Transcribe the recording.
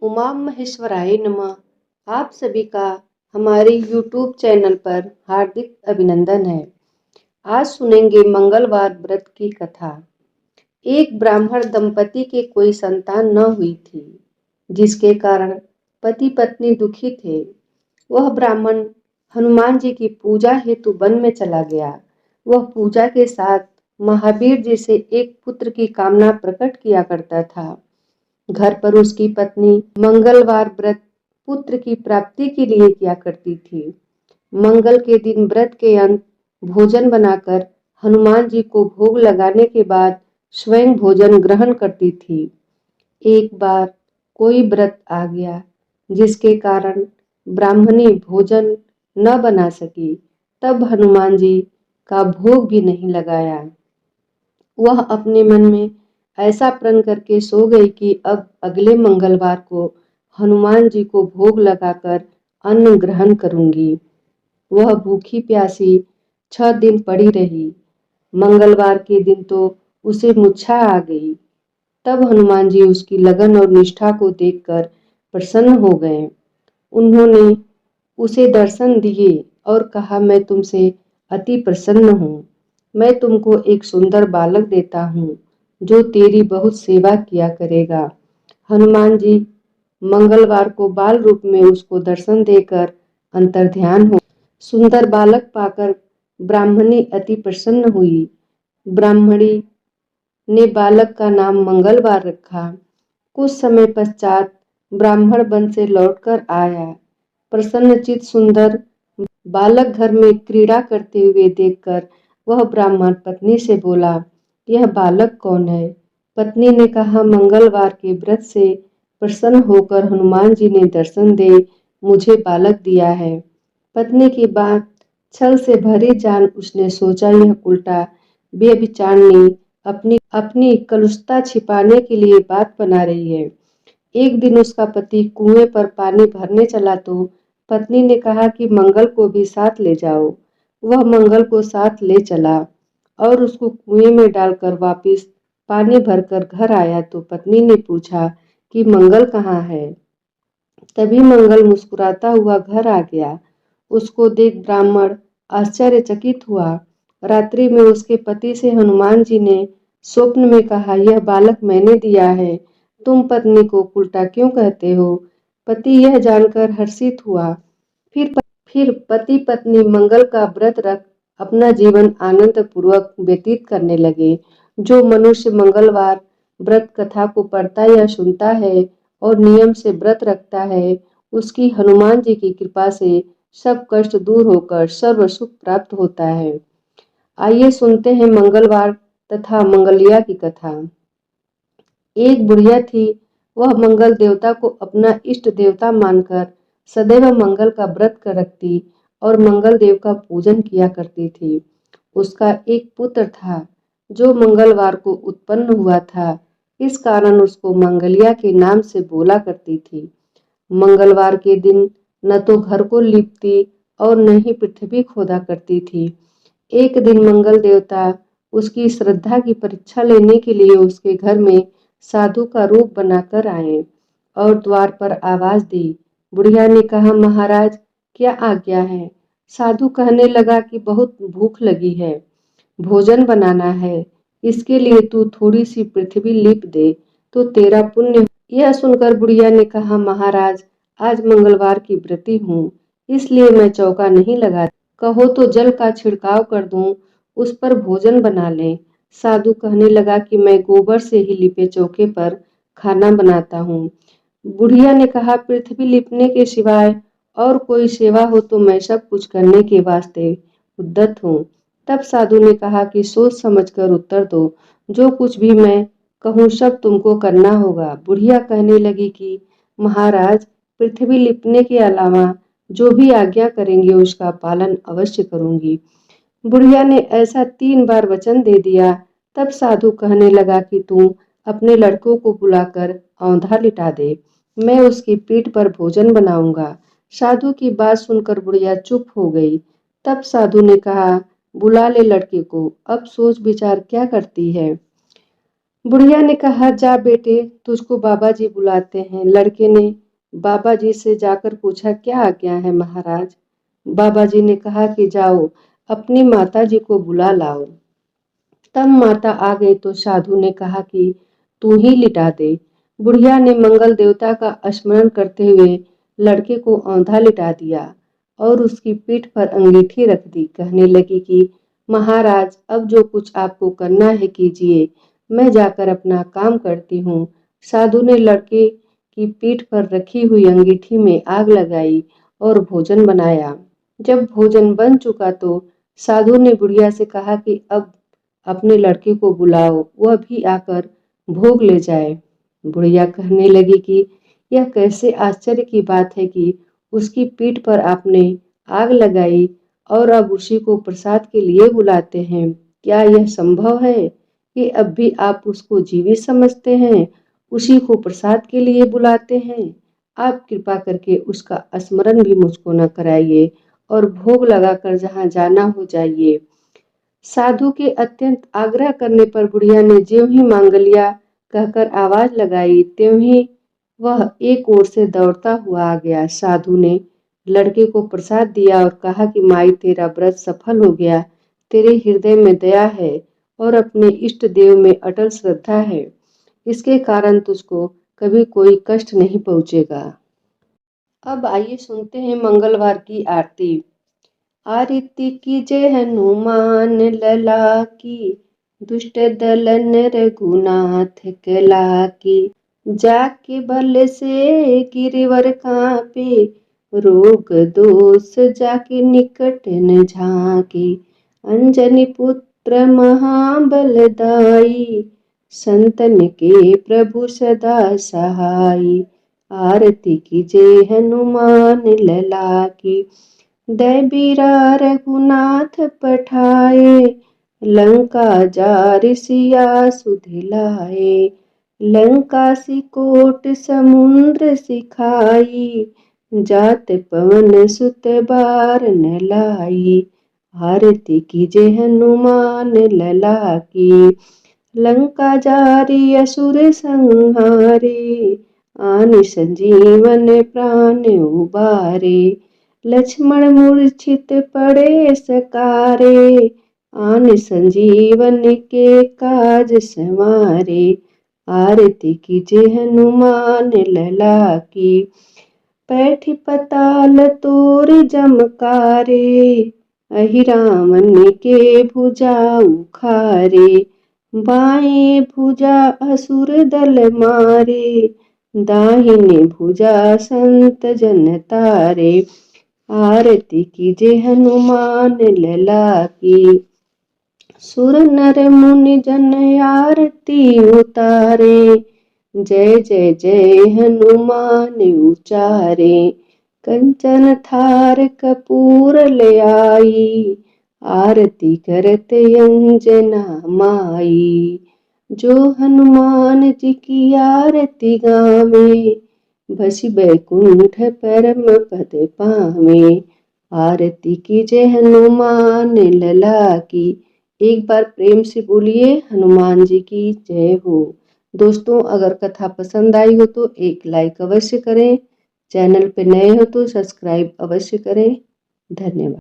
उमा महेश्वराय नमः। आप सभी का हमारे YouTube चैनल पर हार्दिक अभिनंदन है। आज सुनेंगे मंगलवार व्रत की कथा। एक ब्राह्मण दंपति के कोई संतान न हुई थी, जिसके कारण पति पत्नी दुखी थे। वह ब्राह्मण हनुमान जी की पूजा हेतु वन में चला गया। वह पूजा के साथ महावीर जी से एक पुत्र की कामना प्रकट किया करता था। घर पर उसकी पत्नी मंगलवार व्रत पुत्र की प्राप्ति के लिए किया करती थी। मंगल के दिन व्रत के अंत भोजन बनाकर हनुमान जी को भोग लगाने के बाद स्वयं भोजन ग्रहण करती थी। एक बार कोई व्रत आ गया, जिसके कारण ब्राह्मणी भोजन न बना सकी। तब हनुमान जी का भोग भी नहीं लगाया। वह अपने मन में ऐसा प्रण करके सो गई कि अब अगले मंगलवार को हनुमान जी को भोग लगाकर अन्न ग्रहण करूंगी। वह भूखी प्यासी 6 दिन पड़ी रही। मंगलवार के दिन तो उसे मूर्छा आ गई। तब हनुमान जी उसकी लगन और निष्ठा को देखकर प्रसन्न हो गए। उन्होंने उसे दर्शन दिए और कहा, मैं तुमसे अति प्रसन्न हूँ। मैं तुमको एक सुंदर बालक देता हूँ, जो तेरी बहुत सेवा किया करेगा। हनुमान जी मंगलवार को बाल रूप में उसको दर्शन देकर अंतर्ध्यान हो। सुंदर बालक पाकर ब्राह्मणी अति प्रसन्न हुई। ब्राह्मणी ने बालक का नाम मंगलवार रखा। कुछ समय पश्चात ब्राह्मण वन से लौटकर आया। प्रसन्नचित सुंदर बालक घर में क्रीड़ा करते हुए देखकर वह ब्राह्मण पत्नी से बोला, यह बालक कौन है? पत्नी ने कहा, मंगलवार के व्रत से प्रसन्न होकर हनुमान जी ने दर्शन दे मुझे बालक दिया है। पत्नी की बात छल से भरी जान उसने सोचा, यह उल्टा बेविचारनी अपनी कलुषता छिपाने के लिए बात बना रही है। एक दिन उसका पति कुएं पर पानी भरने चला तो पत्नी ने कहा कि मंगल को भी साथ ले जाओ। वह मंगल को साथ ले चला और उसको कुएं में डालकर वापस पानी भरकर घर आया तो पत्नी ने पूछा कि मंगल कहाँ है? तभी मंगल मुस्कुराता हुआ घर आ गया। उसको देख ब्राह्मण आश्चर्यचकित हुआ। रात्रि में उसके पति से हनुमान जी ने स्वप्न में कहा, यह बालक मैंने दिया है, तुम पत्नी को उल्टा क्यों कहते हो? पति यह जानकर हर्षित हुआ। फिर पति पत्नी मंगल का व्रत रख अपना जीवन आनंद पूर्वक व्यतीत करने लगे। जो मनुष्य मंगलवार व्रत कथा को पढ़ता या सुनता है और नियम से व्रत रखता है, उसकी हनुमान जी की कृपा से सब कष्ट दूर होकर सर्व सुख प्राप्त होता है। आइए सुनते हैं मंगलवार तथा मंगलिया की कथा। एक बुढ़िया थी। वह मंगल देवता को अपना इष्ट देवता मानकर सदैव मंगल का व्रत कर रखती और मंगल देव का पूजन किया करती थी। उसका एक पुत्र था, जो मंगलवार को उत्पन्न हुआ था। इस कारण उसको मंगलिया के नाम से बोला करती थी। मंगलवार के दिन न तो घर को लीपती और न ही पृथ्वी खोदा करती थी। एक दिन मंगल देवता उसकी श्रद्धा की परीक्षा लेने के लिए उसके घर में साधु का रूप बनाकर आए और द्वार पर आवाज दी। बुढ़िया ने कहा, महाराज क्या आज्ञा है? साधु कहने लगा कि बहुत भूख लगी है, भोजन बनाना है, इसके लिए तू थोड़ी सी पृथ्वी लीप दे तो तेरा पुण्य। यह सुनकर बुढ़िया ने कहा, महाराज आज मंगलवार की व्रती हूँ, इसलिए मैं चौका नहीं लगा। कहो तो जल का छिड़काव कर दूं, उस पर भोजन बना ले। साधु कहने लगा कि मैं गोबर से ही लिपे चौके पर खाना बनाता हूँ। बुढ़िया ने कहा, पृथ्वी लिपने के सिवाय और कोई सेवा हो तो मैं सब कुछ करने के वास्ते उद्यत हूँ। तब साधु ने कहा कि सोच समझकर उत्तर दो, जो कुछ भी मैं कहूँ सब तुमको करना होगा। बुढ़िया कहने लगी कि महाराज पृथ्वी लिपने के अलावा जो भी आज्ञा करेंगे उसका पालन अवश्य करूंगी। बुढ़िया ने ऐसा 3 बार वचन दे दिया। तब साधु कहने लगा कि तू अपने लड़कों को बुलाकर औंधा लिटा दे, मैं उसकी पीठ पर भोजन बनाऊंगा। साधु की बात सुनकर बुढ़िया चुप हो गई। तब साधु ने कहा, बुला ले लड़के को, अब सोच विचार क्या करती है? बुढ़िया ने कहा, जा बेटे, तुझको बाबा जी बुलाते हैं। लड़के ने बाबा जी से जाकर पूछा, क्या आज्ञा है महाराज। बाबा जी ने कहा कि जाओ, अपनी माता जी को बुला लाओ। तब माता आ गई तो साधु ने कहा कि तू ही लिटा दे। बुढ़िया ने मंगल देवता का स्मरण करते हुए लड़के को औंधा लिटा दिया और उसकी पीठ पर अंगीठी रख दी। कहने लगी कि महाराज, अब जो कुछ आपको करना है कीजिए, मैं जाकर अपना काम करती हूँ। साधु ने लड़के की पीठ पर रखी हुई अंगीठी में आग लगाई और भोजन बनाया। जब भोजन बन चुका तो साधु ने बुढ़िया से कहा कि अब अपने लड़के को बुलाओ, वह भी आकर भोग ले जाए। बुढ़िया कहने लगी कि यह कैसे आश्चर्य की बात है कि उसकी पीठ पर आपने आग लगाई और अब उसी को प्रसाद के लिए बुलाते हैं। क्या यह संभव है कि अब भी आप उसको जीवित समझते हैं, उसी को प्रसाद के लिए बुलाते हैं? आप कृपा करके उसका स्मरण भी मुझको न कराइए और भोग लगाकर जहाँ जाना हो जाइए। साधु के अत्यंत आग्रह करने पर बुढ़िया ने ज्यों ही मांगलिया कहकर आवाज लगाई, त्यों ही वह एक ओर से दौड़ता हुआ आ गया। साधु ने लड़के को प्रसाद दिया और कहा कि माई, तेरा व्रत सफल हो गया। तेरे हृदय में दया है और अपने इष्ट देव में अटल श्रद्धा है, इसके कारण तुझको कभी कोई कष्ट नहीं पहुंचेगा। अब आइए सुनते हैं मंगलवार की आरती। आरती कीजय हनुमान लला की, दुष्ट दलन रघुनाथ कला की। जाके बल से गिरवर कांपे, रोग दोष जाके निकट न झांके। अंजनी पुत्र महाबलदाई, संतन के प्रभु सदा सहाई। आरती कीजय हनुमान लला की। दैबीरा रघुनाथ पठाए, लंका जारि सिया सुधिलाए। लंका सिकोट समुद्र सिखाई, जात पवन सुत बार न लाई। आरती कीजय हनुमान लला की। लंका जारि असुर संहारे, आनि संजीवन प्राण उबारे। लक्ष्मण मूर्छित पड़े सकारे, आन संजीवन के काज संवारे। आरती कीजय हनुमान लला की। पैठी पताल तोर जमकारे, अहि रावण के भुजा उखारे। बाएं भुजा असुर दल मारे, दाहिने भुजा संत जन तारे। आरती कीजय हनुमान लला की। सुर नर मुनि जन आरती उतारे, जय जय जय हनुमान उचारे। कंचन थार कपूर ले आई, आरती करत अंजना माई। जो हनुमान जी की आरती गावे, बसी बैकुंठ परम पद पावे। आरती कीजय हनुमान लला की। एक बार प्रेम से बोलिए, हनुमान जी की जय हो। दोस्तों, अगर कथा पसंद आई हो तो एक लाइक अवश्य करें। चैनल पर नए हो तो सब्सक्राइब अवश्य करें। धन्यवाद।